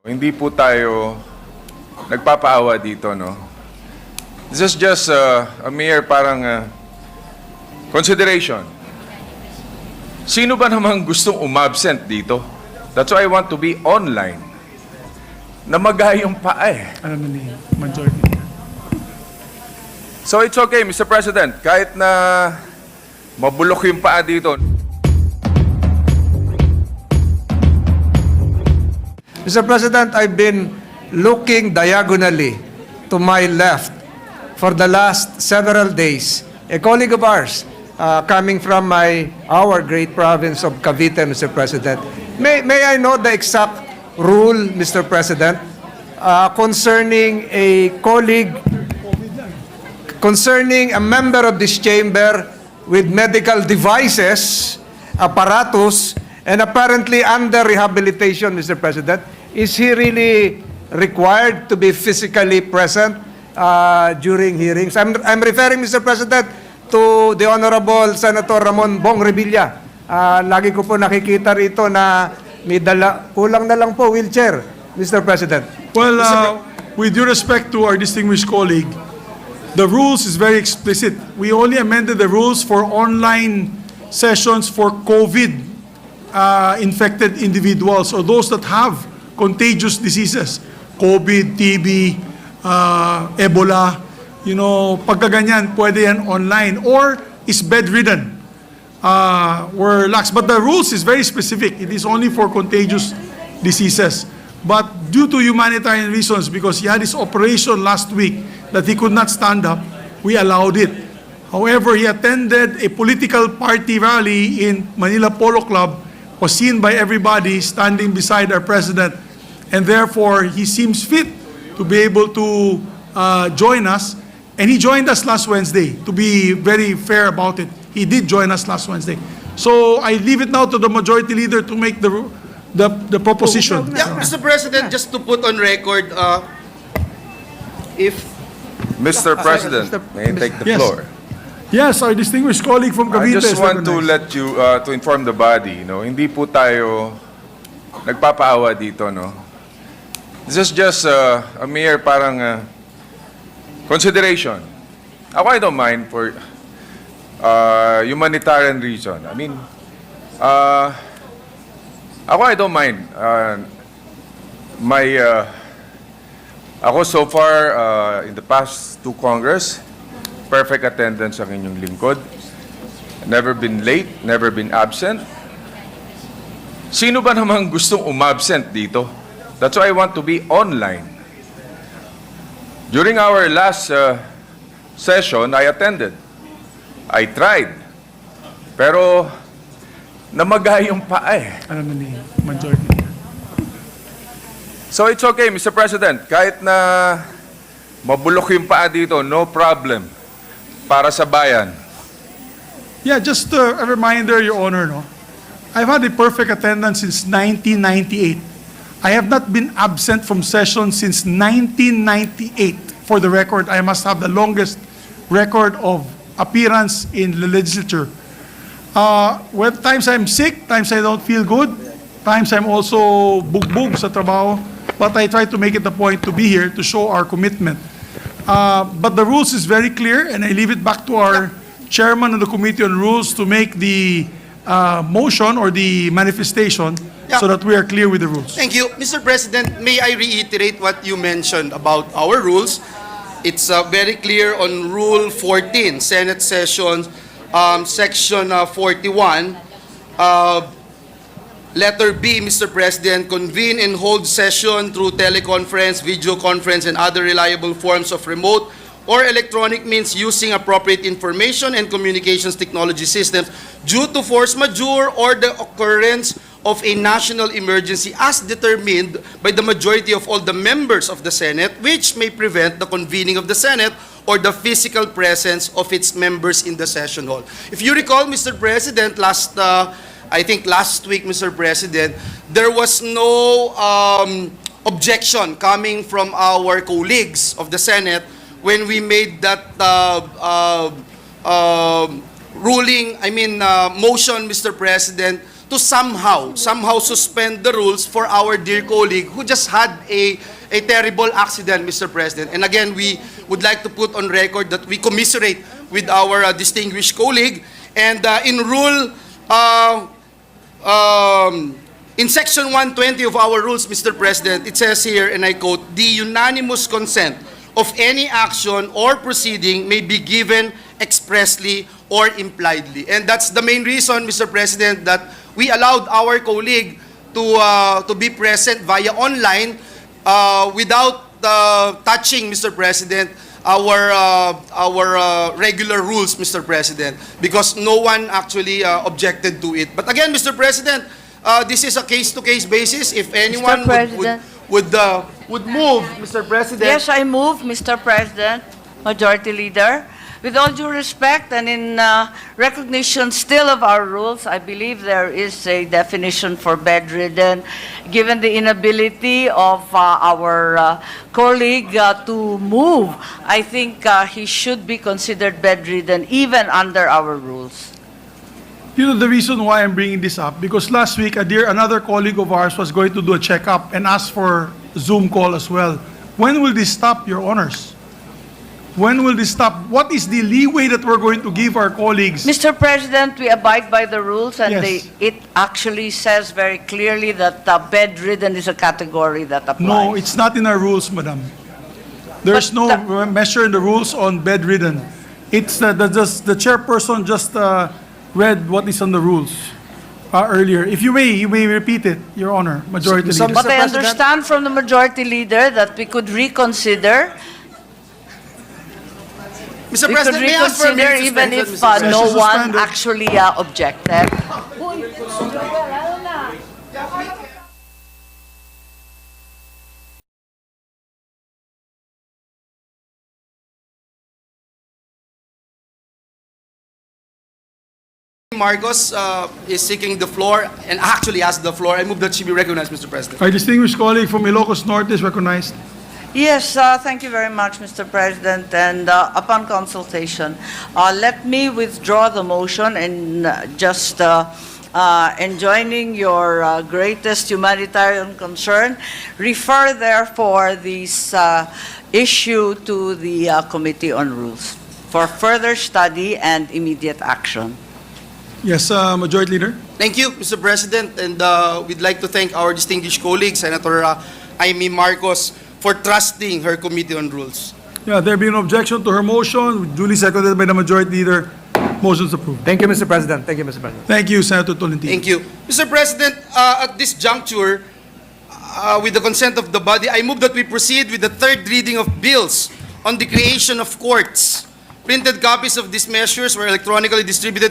Hindi po tayo nagpapaawa dito, no? This is just a mere parang consideration. Sino ba namang gustong umabsent dito? That's why I want to be online. Namagayong paa eh. Alam ni majority. So it's okay, Mr. President. Kahit na mabulok yung paa dito. Mr. President, I've been looking diagonally to my left for the last several days. A colleague of ours, coming from our great province of Cavite, Mr. President. May I know the exact rule, Mr. President, concerning a colleague, concerning a member of this chamber with medical devices, apparatus, and apparently under rehabilitation, Mr. President? Is he really required to be physically present during hearings? I'm referring, Mr. President, to the Honorable Senator Bong Revilla. Lagi ko po nakikita rito na may dala, kulang na lang po, wheelchair, Mr. President. Well, with due respect to our distinguished colleague, the rules is very explicit. We only amended the rules for online sessions for COVID infected individuals or those that have contagious diseases, COVID, TB, Ebola, pagkaganyan, pwede yan online or is bedridden. We're lax. But the rules is very specific. It is only for contagious diseases. But due to humanitarian reasons, because he had his operation last week that he could not stand up, we allowed it. However, he attended a political party rally in Manila Polo Club, was seen by everybody standing beside our president, and therefore he seems fit to be able to join us. And he joined us last Wednesday. To be very fair about it, he did join us last Wednesday. So I leave it now to the majority leader to make the proposition. Yeah, Mr. President, just to put on record, if Mr. President, may I take the Yes. floor? Yes, our distinguished colleague from I Cavite just is want to recognized. let you, to inform the body, hindi po tayo nagpapaawa dito, no? This is just a mere parang consideration. I don't mind for humanitarian reason. I mean, I don't mind. Ako so far, in the past two Congress, perfect attendance ang inyong lingkod. Never been late, never been absent. Sino ba namang gustong umabsent dito? That's why I want to be online. During our last session, I attended. I tried. Pero namagayong paa eh. Alam ni majority. So it's okay, Mr. President. Kahit na mabulok yung paa dito, no problem. Para sa bayan. Yeah, just a reminder, Your Honor, I've had a perfect attendance since 1998. I have not been absent from session since 1998. For the record, I must have the longest record of appearance in the legislature. When times I'm sick, times I don't feel good, times I'm also bugbog sa trabaho, but I try to make it a point to be here to show our commitment. But the rules is very clear, and I leave it back to our chairman of the Committee on Rules to make the motion or the manifestation so that we are clear with the rules. Thank you. Mr. President, may I reiterate what you mentioned about our rules? It's very clear on Rule 14, Senate Session, Section 41. Letter B, Mr. President, convene and hold session through teleconference, video conference, and other reliable forms of remote or electronic means using appropriate information and communications technology systems due to force majeure or the occurrence of a national emergency as determined by the majority of all the members of the Senate, which may prevent the convening of the Senate or the physical presence of its members in the session hall. If you recall, Mr. President, I think last week, Mr. President, there was no objection coming from our colleagues of the Senate when we made that motion, Mr. President, to somehow suspend the rules for our dear colleague who just had a terrible accident, Mr. President. And again, we would like to put on record that we commiserate with our distinguished colleague. And in Section 120 of our rules, Mr. President, it says here, and I quote, "The unanimous consent of any action or proceeding may be given expressly or impliedly." And that's the main reason, Mr. President, that we allowed our colleague to be present via online without touching, Mr. President, our regular rules, Mr. President, because no one actually objected to it. But again, Mr. President, this is a case-to-case basis. If anyone would move, Mr. President. Yes, I move, Mr. President, Majority Leader. With all due respect and in recognition still of our rules, I believe there is a definition for bedridden. Given the inability of our colleague to move, I think he should be considered bedridden even under our rules. You know, the reason why I'm bringing this up, because last week, another colleague of ours was going to do a checkup and ask for Zoom call as well. When will this stop, Your Honors? When will this stop? What is the leeway that we're going to give our colleagues? Mr. President, we abide by the rules, and Yes. it actually says very clearly that bedridden is a category that applies. No, it's not in our rules, Madam. There's But no measure in the rules on bedridden. It's the chairperson just read what is on the rules earlier. If you may repeat it, Your Honor, Majority Some- Leader. But Mr. I President? understand from the Majority Leader that we could reconsider. Mr. We could President, may I ask for a reconsider minute even suspension, if Mr. President? no Session one suspended. actually objected. Marcos is seeking the floor and actually has the floor. I move that she be recognized, Mr. President. Our distinguished colleague from Ilocos Norte is recognized. Yes, thank you very much, Mr. President. And upon consultation, let me withdraw the motion and just enjoining your greatest humanitarian concern, refer therefore this issue to the Committee on Rules for further study and immediate action. Yes, Majority Leader. Thank you, Mr. President, and we'd like to thank our distinguished colleague, Senator Amy Marcos, for trusting her Committee on Rules. Yeah, there being no objection to her motion, duly seconded by the Majority Leader. Motion is approved. Thank you, Mr. President. Thank you, Mr. President. Thank you, Senator Tolentino. Thank you. Mr. President, at this juncture, with the consent of the body, I move that we proceed with the third reading of bills on the creation of courts. Printed copies of these measures were electronically distributed